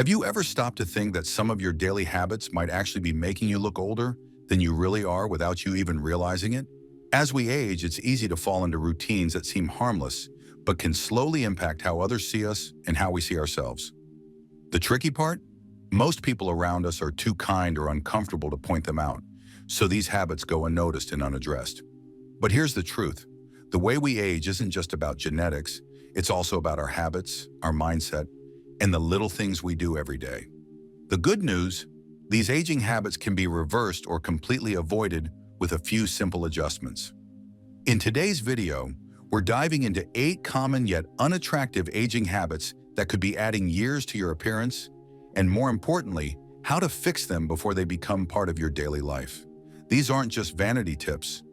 Have you ever stopped to think that some of your daily habits might actually be making you look older than you really are without you even realizing it? As we age, it's easy to fall into routines that seem harmless, but can slowly impact how others see us and how we see ourselves. The tricky part? Most people around us are too kind or uncomfortable to point them out, so these habits go unnoticed and unaddressed. But here's the truth. The way we age isn't just about genetics, it's also about our habits, our mindset, and the little things we do every day. The good news, these aging habits can be reversed or completely avoided with a few simple adjustments. In today's video, we're diving into 8 common yet unattractive aging habits that could be adding years to your appearance, and more importantly, how to fix them before they become part of your daily life. These aren't just vanity tips.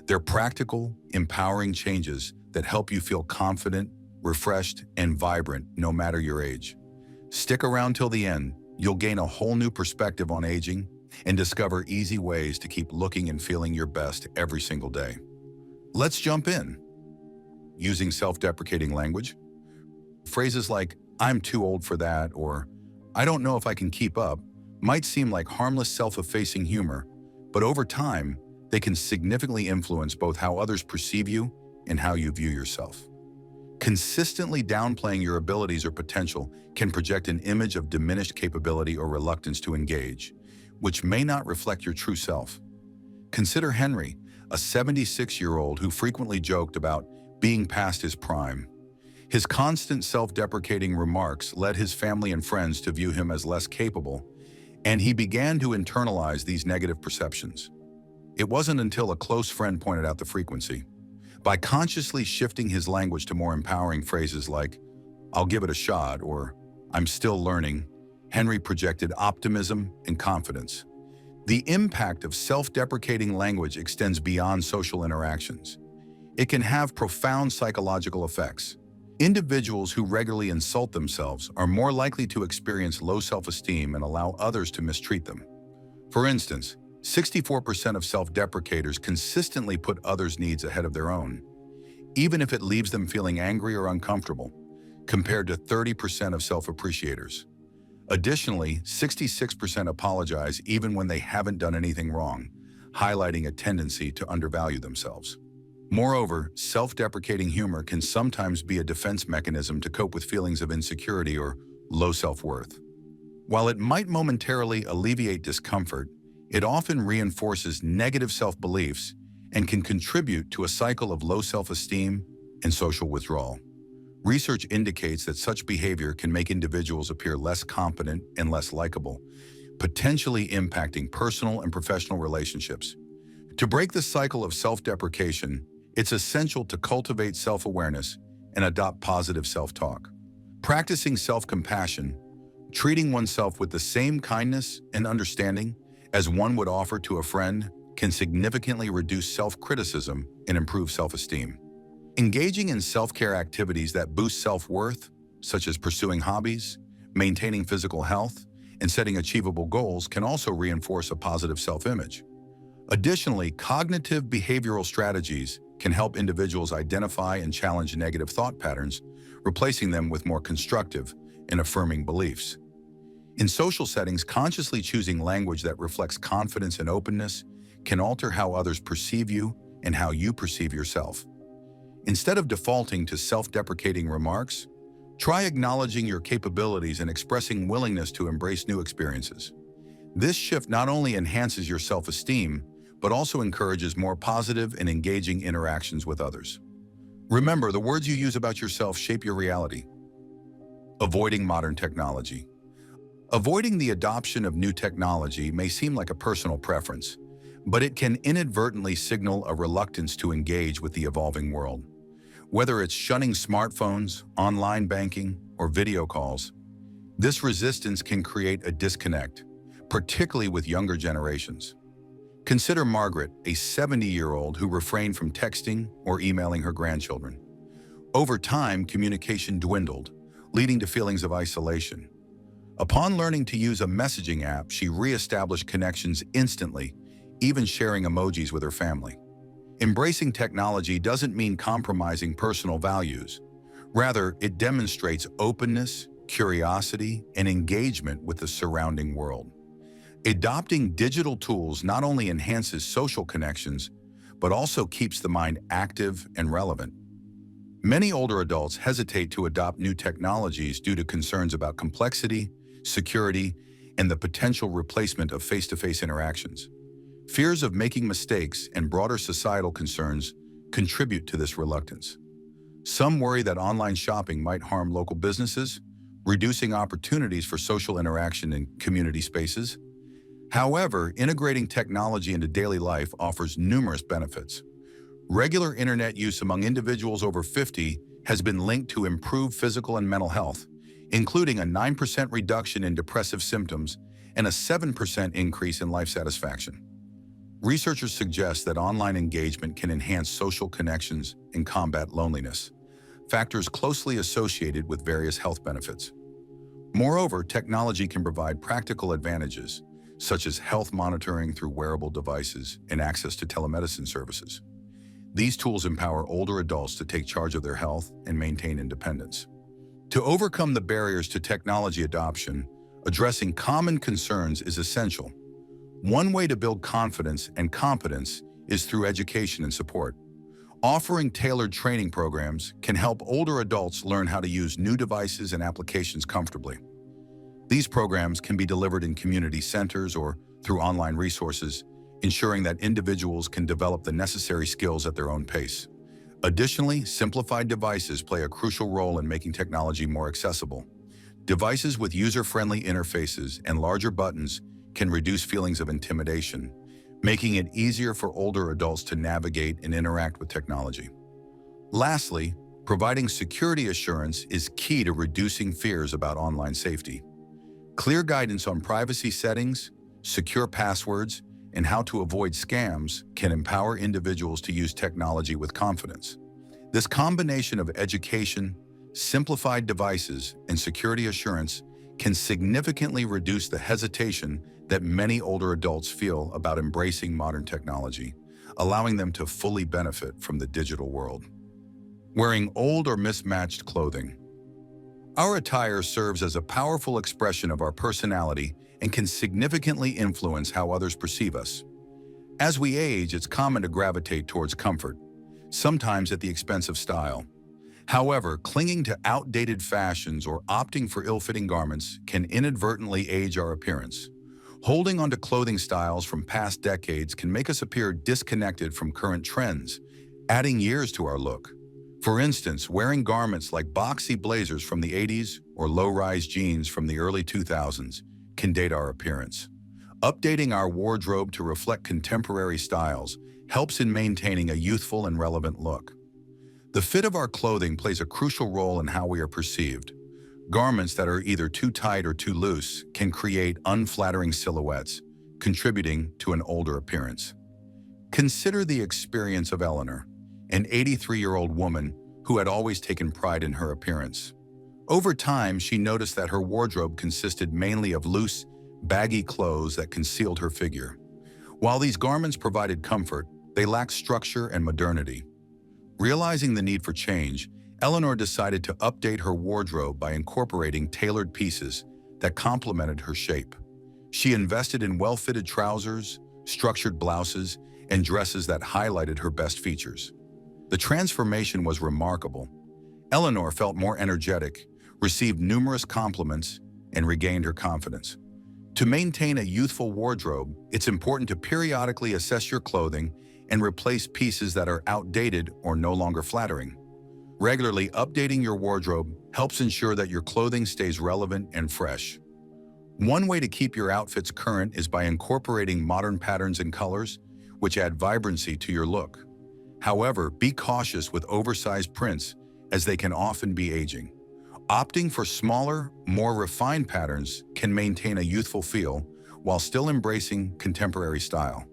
They're practical, empowering changes that help you feel confident, refreshed, and vibrant no matter your age. Stick around till the end. You'll gain a whole new perspective on aging and discover easy ways to keep looking and feeling your best every single day. Let's jump in. Using self-deprecating language. Phrases like, "I'm too old for that," or "I don't know if I can keep up," might seem like harmless self-effacing humor, but over time, they can significantly influence both how others perceive you and how you view yourself. Consistently downplaying your abilities or potential can project an image of diminished capability or reluctance to engage, which may not reflect your true self. Consider Henry, a 76-year-old who frequently joked about being past his prime. His constant self-deprecating remarks led his family and friends to view him as less capable, and he began to internalize these negative perceptions. It wasn't until a close friend pointed out the frequency. By consciously shifting his language to more empowering phrases like, "I'll give it a shot," or "I'm still learning," Henry projected optimism and confidence. The impact of self-deprecating language extends beyond social interactions. It can have profound psychological effects. Individuals who regularly insult themselves are more likely to experience low self-esteem and allow others to mistreat them. For instance, 64% of self-deprecators consistently put others' needs ahead of their own, even if it leaves them feeling angry or uncomfortable, compared to 30% of self-appreciators. Additionally, 66% apologize even when they haven't done anything wrong, highlighting a tendency to undervalue themselves. Moreover, self-deprecating humor can sometimes be a defense mechanism to cope with feelings of insecurity or low self-worth. While it might momentarily alleviate discomfort, it often reinforces negative self-beliefs and can contribute to a cycle of low self-esteem and social withdrawal. Research indicates that such behavior can make individuals appear less competent and less likable, potentially impacting personal and professional relationships. To break the cycle of self-deprecation, it's essential to cultivate self-awareness and adopt positive self-talk. Practicing self-compassion, treating oneself with the same kindness and understanding as one would offer to a friend, can significantly reduce self-criticism and improve self-esteem. Engaging in self-care activities that boost self-worth, such as pursuing hobbies, maintaining physical health, and setting achievable goals, can also reinforce a positive self-image. Additionally, cognitive behavioral strategies can help individuals identify and challenge negative thought patterns, replacing them with more constructive and affirming beliefs. In social settings, consciously choosing language that reflects confidence and openness can alter how others perceive you and how you perceive yourself. Instead of defaulting to self-deprecating remarks, try acknowledging your capabilities and expressing willingness to embrace new experiences. This shift not only enhances your self-esteem, but also encourages more positive and engaging interactions with others. Remember, the words you use about yourself shape your reality. Avoiding modern technology. Avoiding the adoption of new technology may seem like a personal preference, but it can inadvertently signal a reluctance to engage with the evolving world. Whether it's shunning smartphones, online banking, or video calls, this resistance can create a disconnect, particularly with younger generations. Consider Margaret, a 70-year-old who refrained from texting or emailing her grandchildren. Over time, communication dwindled, leading to feelings of isolation. Upon learning to use a messaging app, she re-established connections instantly, even sharing emojis with her family. Embracing technology doesn't mean compromising personal values. Rather, it demonstrates openness curiosity, and engagement with the surrounding world. Adopting digital tools not only enhances social connections, but also keeps the mind active and relevant. Many older adults hesitate to adopt new technologies due to concerns about complexity, security, and the potential replacement of face-to-face interactions. Fears of making mistakes and broader societal concerns contribute to this reluctance. Some worry that online shopping might harm local businesses, reducing opportunities for social interaction in community spaces. However, integrating technology into daily life offers numerous benefits. Regular internet use among individuals over 50 has been linked to improved physical and mental health, including a 9% reduction in depressive symptoms and a 7% increase in life satisfaction. Researchers suggest that online engagement can enhance social connections and combat loneliness, factors closely associated with various health benefits. Moreover, technology can provide practical advantages, such as health monitoring through wearable devices and access to telemedicine services. These tools empower older adults to take charge of their health and maintain independence. To overcome the barriers to technology adoption, addressing common concerns is essential. One way to build confidence and competence is through education and support. Offering tailored training programs can help older adults learn how to use new devices and applications comfortably. These programs can be delivered in community centers or through online resources, ensuring that individuals can develop the necessary skills at their own pace. Additionally, simplified devices play a crucial role in making technology more accessible. Devices with user-friendly interfaces and larger buttons can reduce feelings of intimidation, making it easier for older adults to navigate and interact with technology. Lastly, providing security assurance is key to reducing fears about online safety. Clear guidance on privacy settings, secure passwords, and how to avoid scams can empower individuals to use technology with confidence. This combination of education, simplified devices, and security assurance can significantly reduce the hesitation that many older adults feel about embracing modern technology, allowing them to fully benefit from the digital world. Wearing old or mismatched clothing. Our attire serves as a powerful expression of our personality and can significantly influence how others perceive us. As we age, it's common to gravitate towards comfort, sometimes at the expense of style. However, clinging to outdated fashions or opting for ill-fitting garments can inadvertently age our appearance. Holding onto clothing styles from past decades can make us appear disconnected from current trends, adding years to our look. For instance, wearing garments like boxy blazers from the 80s or low-rise jeans from the early 2000s can date our appearance. Updating our wardrobe to reflect contemporary styles helps in maintaining a youthful and relevant look. The fit of our clothing plays a crucial role in how we are perceived. Garments that are either too tight or too loose can create unflattering silhouettes, contributing to an older appearance. Consider the experience of Eleanor, an 83-year-old woman who had always taken pride in her appearance. Over time, she noticed that her wardrobe consisted mainly of loose, baggy clothes that concealed her figure. While these garments provided comfort, they lacked structure and modernity. Realizing the need for change, Eleanor decided to update her wardrobe by incorporating tailored pieces that complemented her shape. She invested in well-fitted trousers, structured blouses, and dresses that highlighted her best features. The transformation was remarkable. Eleanor felt more energetic, received numerous compliments, and regained her confidence. To maintain a youthful wardrobe, it's important to periodically assess your clothing and replace pieces that are outdated or no longer flattering. Regularly updating your wardrobe helps ensure that your clothing stays relevant and fresh. One way to keep your outfits current is by incorporating modern patterns and colors, which add vibrancy to your look. However, be cautious with oversized prints, as they can often be aging. Opting for smaller, more refined patterns can maintain a youthful feel while still embracing contemporary style.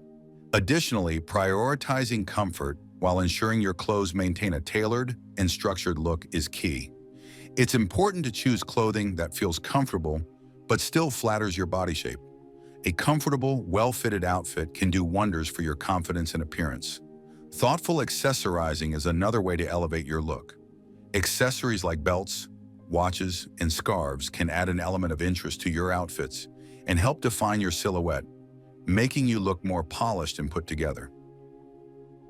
Additionally, prioritizing comfort while ensuring your clothes maintain a tailored and structured look is key. It's important to choose clothing that feels comfortable but still flatters your body shape. A comfortable, well-fitted outfit can do wonders for your confidence and appearance. Thoughtful accessorizing is another way to elevate your look. Accessories like belts, watches, and scarves can add an element of interest to your outfits and help define your silhouette, making you look more polished and put together.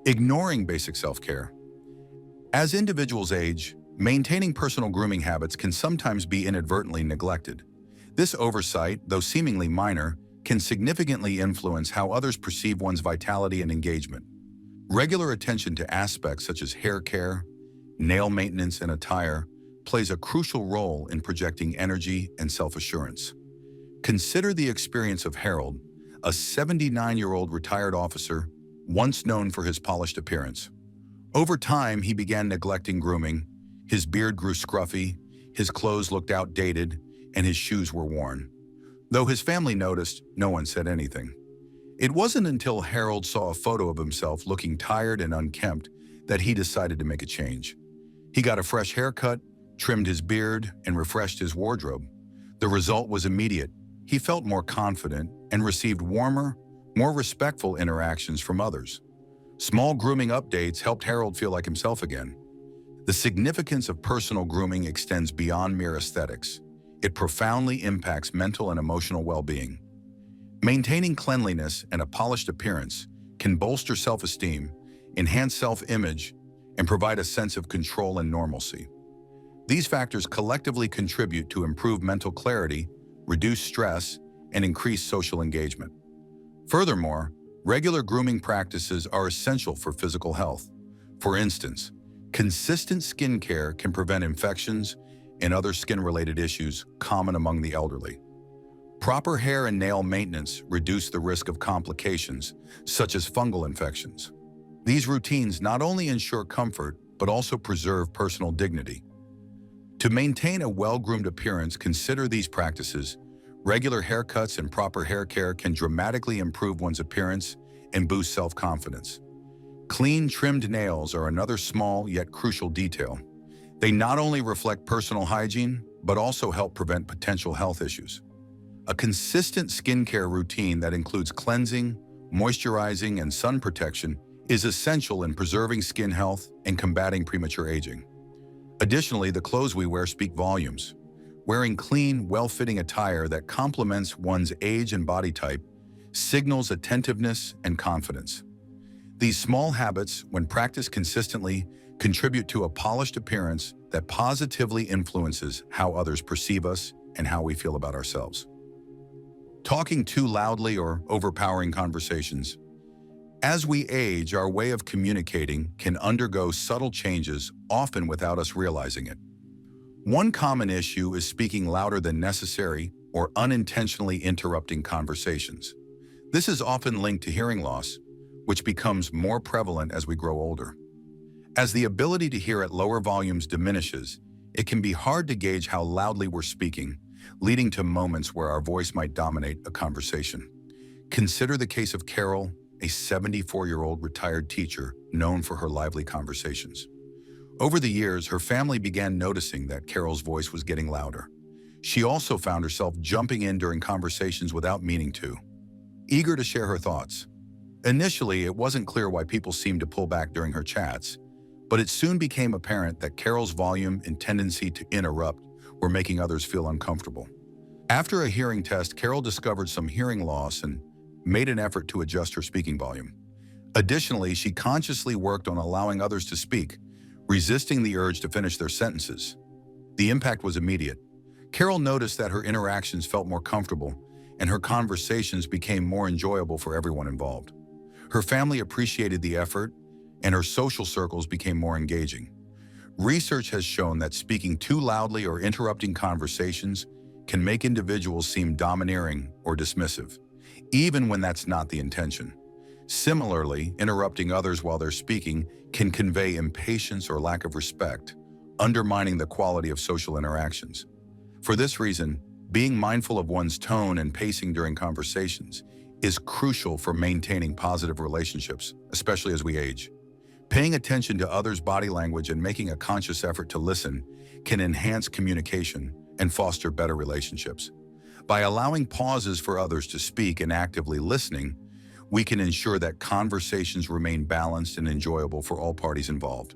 Ignoring basic self-care. As individuals age, maintaining personal grooming habits can sometimes be inadvertently neglected. This oversight, though seemingly minor, can significantly influence how others perceive one's vitality and engagement. Regular attention to aspects such as hair care, nail maintenance, and attire plays a crucial role in projecting energy and self-assurance. Consider the experience of Harold, a 79-year-old retired officer, once known for his polished appearance. Over time, he began neglecting grooming. His beard grew scruffy, his clothes looked outdated, and his shoes were worn. Though his family noticed, no one said anything. It wasn't until Harold saw a photo of himself looking tired and unkempt that he decided to make a change. He got a fresh haircut, trimmed his beard, and refreshed his wardrobe. The result was immediate. He felt more confident and received warmer, more respectful interactions from others. Small grooming updates helped Harold feel like himself again. The significance of personal grooming extends beyond mere aesthetics. It profoundly impacts mental and emotional well-being. Maintaining cleanliness and a polished appearance can bolster self-esteem, enhance self-image, and provide a sense of control and normalcy. These factors collectively contribute to improved mental clarity, reduce stress, and increase social engagement. Furthermore, regular grooming practices are essential for physical health. For instance, consistent skin care can prevent infections and other skin-related issues common among the elderly. Proper hair and nail maintenance reduce the risk of complications, such as fungal infections. These routines not only ensure comfort, but also preserve personal dignity. To maintain a well-groomed appearance, consider these practices. Regular haircuts and proper hair care can dramatically improve one's appearance and boost self-confidence. Clean, trimmed nails are another small yet crucial detail. They not only reflect personal hygiene, but also help prevent potential health issues. A consistent skincare routine that includes cleansing, moisturizing, and sun protection is essential in preserving skin health and combating premature aging. Additionally, the clothes we wear speak volumes. Wearing clean, well-fitting attire that complements one's age and body type signals attentiveness and confidence. These small habits, when practiced consistently, contribute to a polished appearance that positively influences how others perceive us and how we feel about ourselves. Talking too loudly or overpowering conversations. As we age, our way of communicating can undergo subtle changes, often without us realizing it. One common issue is speaking louder than necessary or unintentionally interrupting conversations. This is often linked to hearing loss, which becomes more prevalent as we grow older. As the ability to hear at lower volumes diminishes, it can be hard to gauge how loudly we're speaking, leading to moments where our voice might dominate a conversation. Consider the case of Carol, a 74-year-old retired teacher known for her lively conversations. Over the years, her family began noticing that Carol's voice was getting louder. She also found herself jumping in during conversations without meaning to, eager to share her thoughts. Initially, it wasn't clear why people seemed to pull back during her chats, but it soon became apparent that Carol's volume and tendency to interrupt were making others feel uncomfortable. After a hearing test, Carol discovered some hearing loss and made an effort to adjust her speaking volume. Additionally, she consciously worked on allowing others to speak, resisting the urge to finish their sentences. The impact was immediate. Carol noticed that her interactions felt more comfortable, and her conversations became more enjoyable for everyone involved. Her family appreciated the effort, and her social circles became more engaging. Research has shown that speaking too loudly or interrupting conversations can make individuals seem domineering or dismissive, even when that's not the intention. Similarly, interrupting others while they're speaking can convey impatience or lack of respect, undermining the quality of social interactions. For this reason, being mindful of one's tone and pacing during conversations is crucial for maintaining positive relationships, especially as we age. Paying attention to others' body language and making a conscious effort to listen can enhance communication and foster better relationships. By allowing pauses for others to speak and actively listening, we can ensure that conversations remain balanced and enjoyable for all parties involved.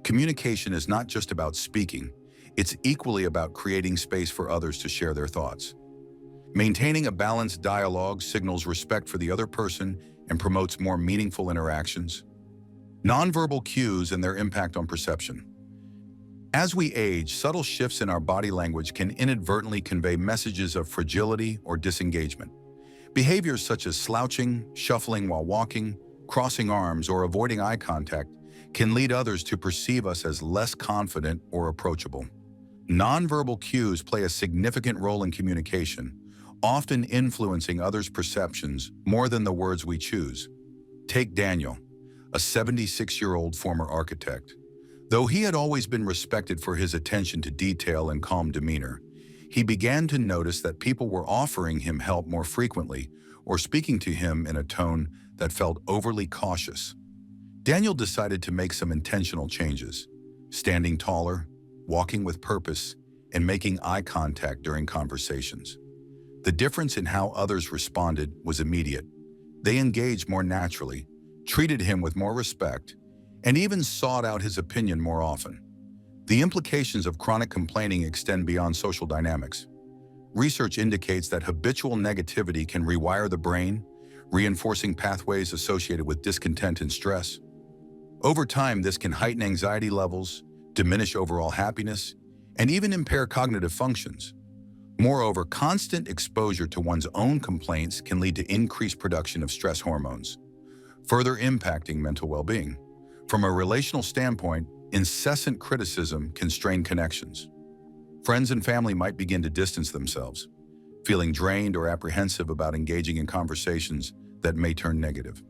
Communication is not just about speaking, It's equally about creating space for others to share their thoughts. Maintaining a balanced dialogue signals respect for the other person and promotes more meaningful interactions. Nonverbal cues and their impact on perception. As we age, subtle shifts in our body language can inadvertently convey messages of fragility or disengagement. Behaviors such as slouching, shuffling while walking, crossing arms, or avoiding eye contact can lead others to perceive us as less confident or approachable. Nonverbal cues play a significant role in communication, often influencing others' perceptions more than the words we choose. Take Daniel, a 76-year-old former architect. Though he had always been respected for his attention to detail and calm demeanor, he began to notice that people were offering him help more frequently or speaking to him in a tone that felt overly cautious. Daniel decided to make some intentional changes, standing taller, walking with purpose, and making eye contact during conversations. The difference in how others responded was immediate. They engaged more naturally, treated him with more respect, and even sought out his opinion more often. The implications of chronic complaining extend beyond social dynamics. Research indicates that habitual negativity can rewire the brain, reinforcing pathways associated with discontent and stress. Over time, this can heighten anxiety levels, diminish overall happiness, and even impair cognitive functions. Moreover, constant exposure to one's own complaints can lead to increased production of stress hormones, further impacting mental well-being. From a relational standpoint, incessant criticism can strain connections. Friends and family might begin to distance themselves, feeling drained or apprehensive about engaging in conversations that may turn negative.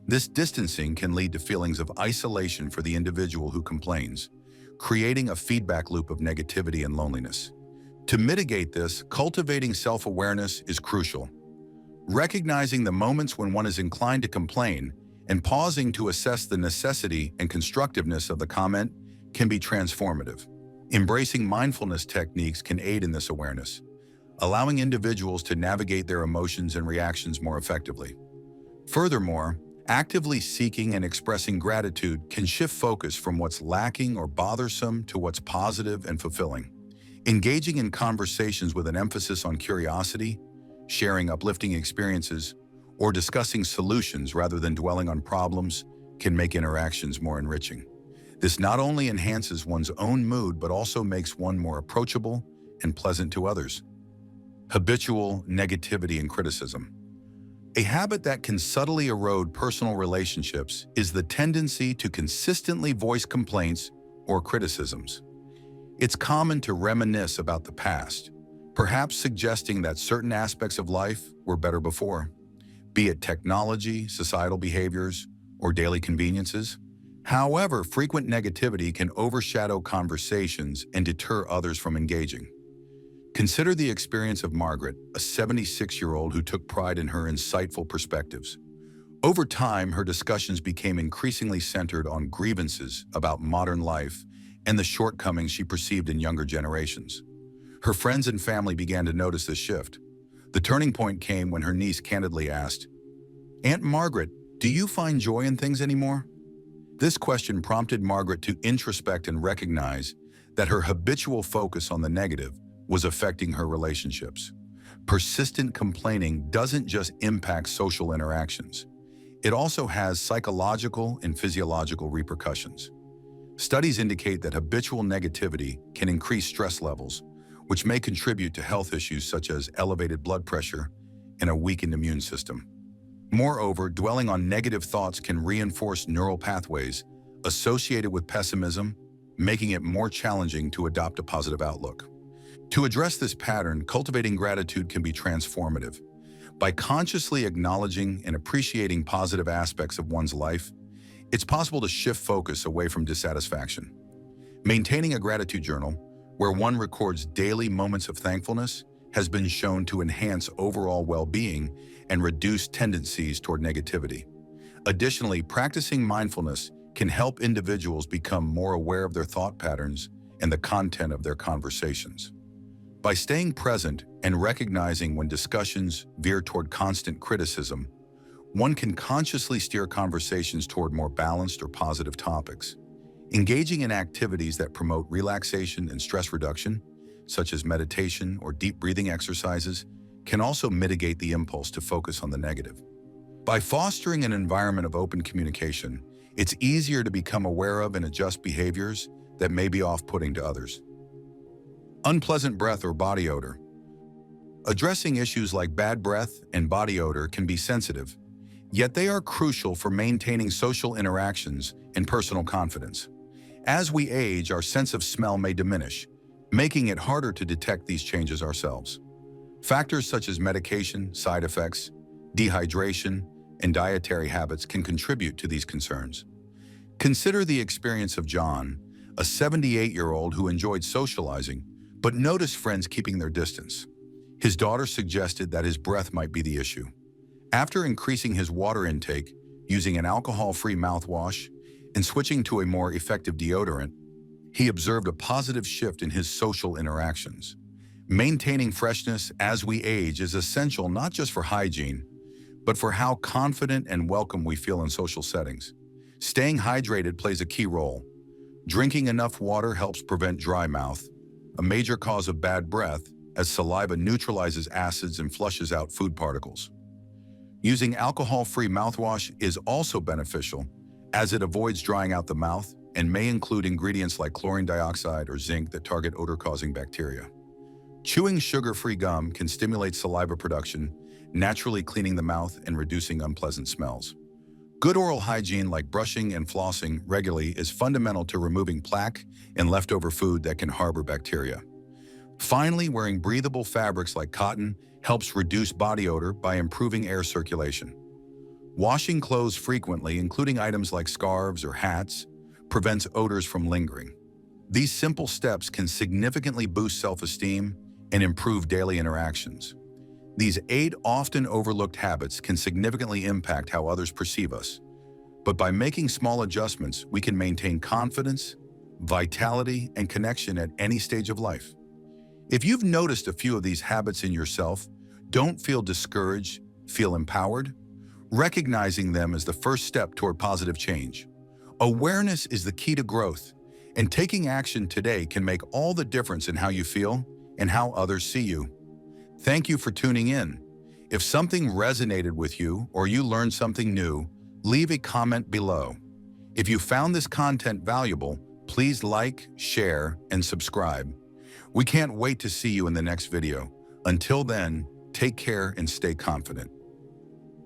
This distancing can lead to feelings of isolation for the individual who complains, creating a feedback loop of negativity and loneliness. To mitigate this, cultivating self-awareness is crucial. Recognizing the moments when one is inclined to complain and pausing to assess the necessity and constructiveness of the comment can be transformative. Embracing mindfulness techniques can aid in this awareness, allowing individuals to navigate their emotions and reactions more effectively. Furthermore, actively seeking and expressing gratitude can shift focus from what's lacking or bothersome to what's positive and fulfilling. Engaging in conversations with an emphasis on curiosity, sharing uplifting experiences, or discussing solutions rather than dwelling on problems can make interactions more enriching. This not only enhances one's own mood but also makes one more approachable and pleasant to others. Habitual negativity and criticism. A habit that can subtly erode personal relationships is the tendency to consistently voice complaints or criticisms. It's common to reminisce about the past, perhaps suggesting that certain aspects of life were better before, be it technology, societal behaviors, or daily conveniences. However, frequent negativity can overshadow conversations and deter others from engaging. Consider the experience of Margaret, a 76-year-old who took pride in her insightful perspectives. Over time, her discussions became increasingly centered on grievances about modern life and the shortcomings she perceived in younger generations. Her friends and family began to notice this shift. The turning point came when her niece candidly asked, "Aunt Margaret, do you find joy in things anymore?" This question prompted Margaret to introspect and recognize that her habitual focus on the negative was affecting her relationships. Persistent complaining doesn't just impact social interactions. It also has psychological and physiological repercussions. Studies indicate that habitual negativity can increase stress levels, which may contribute to health issues such as elevated blood pressure and a weakened immune system. Moreover, dwelling on negative thoughts can reinforce neural pathways associated with pessimism, making it more challenging to adopt a positive outlook. To address this pattern, cultivating gratitude can be transformative. By consciously acknowledging and appreciating positive aspects of one's life, it's possible to shift focus away from dissatisfaction. Maintaining a gratitude journal, where one records daily moments of thankfulness, has been shown to enhance overall well-being and reduce tendencies toward negativity. Additionally, practicing mindfulness can help individuals become more aware of their thought patterns and the content of their conversations. By staying present and recognizing when discussions veer toward constant criticism, one can consciously steer conversations toward more balanced or positive topics. Engaging in activities that promote relaxation and stress reduction, such as meditation or deep breathing exercises, can also mitigate the impulse to focus on the negative. By fostering an environment of open communication, it's easier to become aware of and adjust behaviors that may be off-putting to others. Unpleasant breath or body odor. Addressing issues like bad breath and body odor can be sensitive, yet they are crucial for maintaining social interactions and personal confidence. As we age, our sense of smell may diminish, making it harder to detect these changes ourselves. Factors such as medication, side effects, dehydration, and dietary habits can contribute to these concerns. Consider the experience of John, a 78-year-old who enjoyed socializing but noticed friends keeping their distance. His daughter suggested that his breath might be the issue. After increasing his water intake, using an alcohol-free mouthwash, and switching to a more effective deodorant, he observed a positive shift in his social interactions. Maintaining freshness as we age is essential not just for hygiene, but for how confident and welcome we feel in social settings. Staying hydrated plays a key role. Drinking enough water helps prevent dry mouth, a major cause of bad breath, as saliva neutralizes acids and flushes out food particles. Using alcohol-free mouthwash is also beneficial, as it avoids drying out the mouth and may include ingredients like chlorine dioxide or zinc that target odor-causing bacteria. Chewing sugar-free gum can stimulate saliva production, naturally cleaning the mouth and reducing unpleasant smells. Good oral hygiene like brushing and flossing regularly is fundamental to removing plaque and leftover food that can harbor bacteria. Finally, wearing breathable fabrics like cotton helps reduce body odor by improving air circulation. Washing clothes frequently, including items like scarves or hats, prevents odors from lingering. These simple steps can significantly boost self-esteem and improve daily interactions. These 8 often overlooked habits can significantly impact how others perceive us. But by making small adjustments, we can maintain confidence, vitality, and connection at any stage of life. If you've noticed a few of these habits in yourself, don't feel discouraged, feel empowered. Recognizing them is the first step toward positive change. Awareness is the key to growth, and taking action today can make all the difference in how you feel and how others see you. Thank you for tuning in. If something resonated with you or you learned something new, leave a comment below. If you found this content valuable, please like, share, and subscribe. We can't wait to see you in the next video. Until then, take care and stay confident.